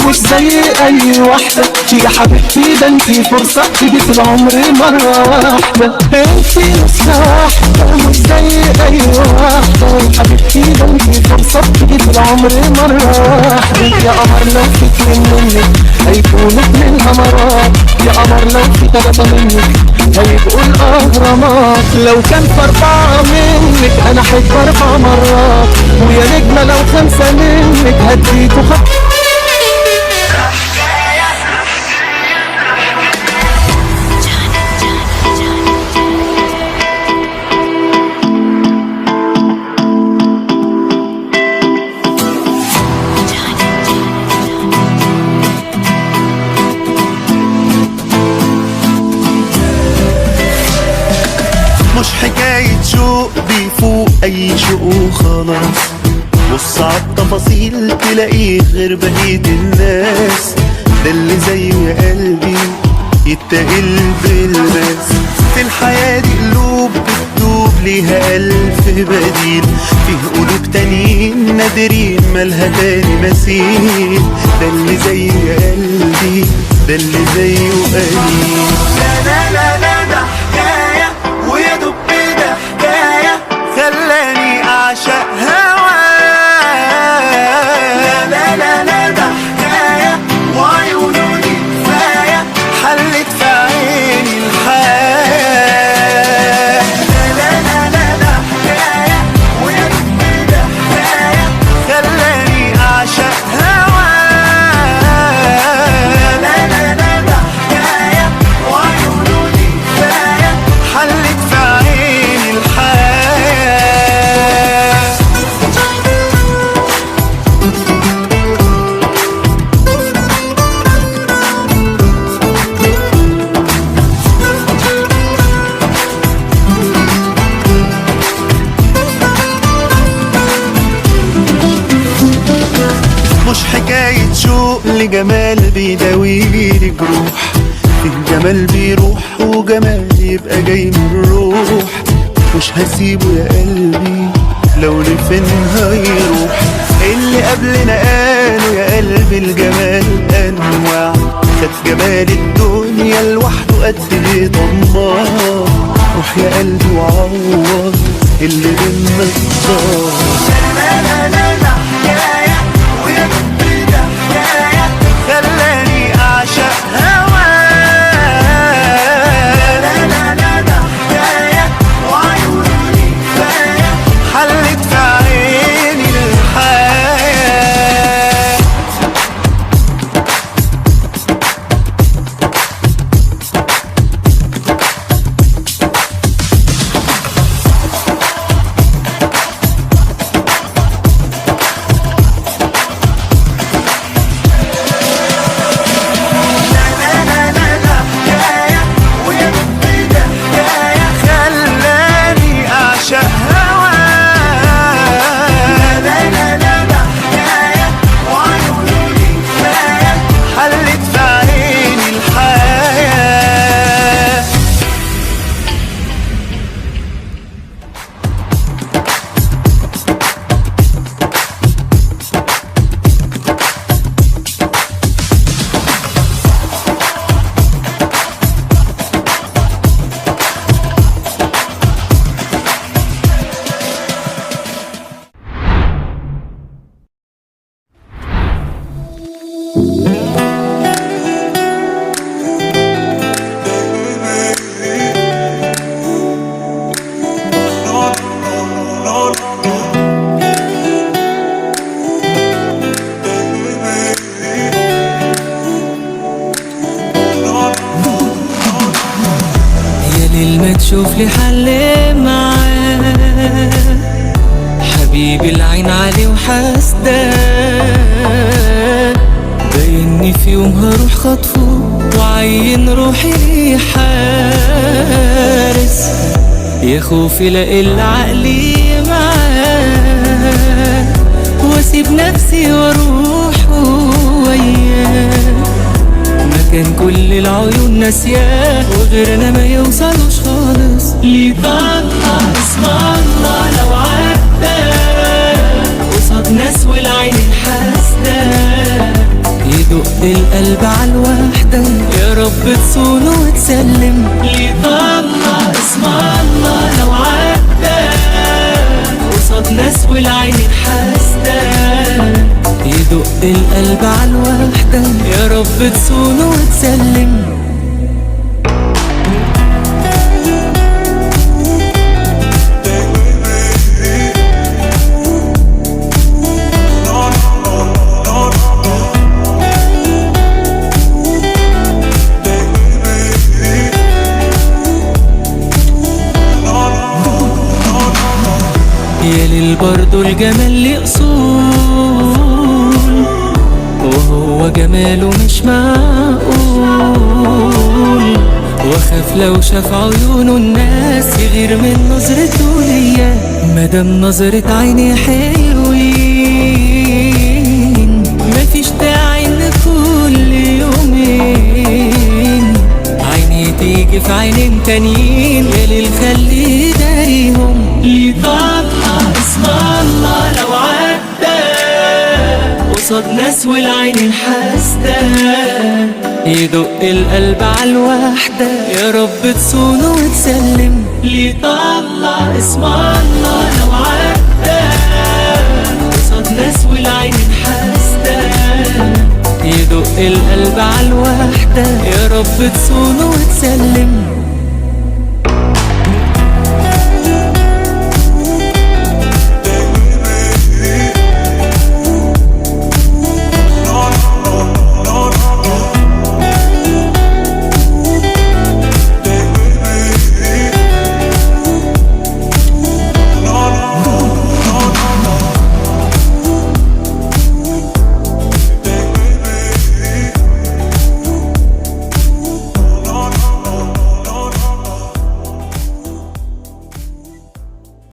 مش زي اي واحدة يا حبيبتي، ده انتي فرصة تيجي في العمر مرة واحدة. انتي نسخة واحدة مش زي اي واحدة يا حبيبتي، ده انتي فرصة تيجي في العمر مرة واحدة. يا قمر لو في اتنين منك هيكونوا اتنين قمرات، يا قمر لو في تلاتة منك هيبقوا الاهرامات، لو كان في 4 منك انا احب 4 مرات، ويا نجمة لو 5 منك هديكوا مش حكاية شوق بيفوق أي شوق وخلاص، بص عالتفاصيل تلاقيه غير بقية الناس، ده اللي زيه يا قلبي يتقل بالماس. في الحياة دي قلوب بتدوب ليها ألف بديل، فيه قلوب تانيين نادرين مالها تاني مثيل، ده اللي زيه يا قلبي ده اللي زيه قليل. لا لا لا لا ده حكاية ويا دب ده حكاية خلاني أعشق هواه. لا لا لا لا ده حكاية وعيونه دي كفاية حلت في عيني الحياة. لا لا لا ده حكاية ويا دب ده حكاية خلاني أعشق هواه. لا لا لا ده حكاية وعيونه دي كفاية حلت في عيني الحياة. مش حكاية شوق لجمال بيداويلي جروح، في جمال بيروح وجمال يبقى جاي من الروح، مش هسيبه يا قلبي لو لفين هيروح. اللي قبلنا قالوا يا قلبي الجمال انواع، خد جمال الدنيا لوحده قد ايه طماع، روح يا قلبي وعوض اللي بينا الضاع. لا لا لا لا حكاية ويا دب ده حكاية خلاني أعشق هواه. لا لا لا ده حكاية وعيوني كفاية حلت في عيني الحياة. شوف لي حل معاه، حبيبي العين عليه وحاسداه، بايني في يوم هروح خطفه وعين روحي ليه حارس، يا خوفي لاقي العقلي معاه، واسيب نفسي واروح وياه، مكان كل العيون ناسياه وغيرنا ما يوصلوش خالص. ليه بقى اسم الله لو عدى قصاد ناس والعين الحاسدة، يدق القلب عالوحدة، يا رب تصون وتسلم. يطلع اسم الله لو عدى قصاد ناس والعين الحاسدة، يدق القلب عالوحدة، يا رب تصون وتسلم. يا ليل برضو الجمال ليه أصول، وهو جماله مش معقول، واخاف لو شاف عيونه الناس يغير من نظرته ليا، مادام نظرة عيني حلوين مفيش داعي ان كل يومين عيني تيجي في عينين تانيين. يا ليل خلي داريهم. يطلع اسم الله لو عدى قصاد ناس والعين الحاسدة، يدق القلب عالوحدة، يا رب تصون وتسلم. يطلع اسم الله لو عدى قصاد ناس والعين الحاسدة، يدق القلب عالوحدة، يا رب تصون وتسلم.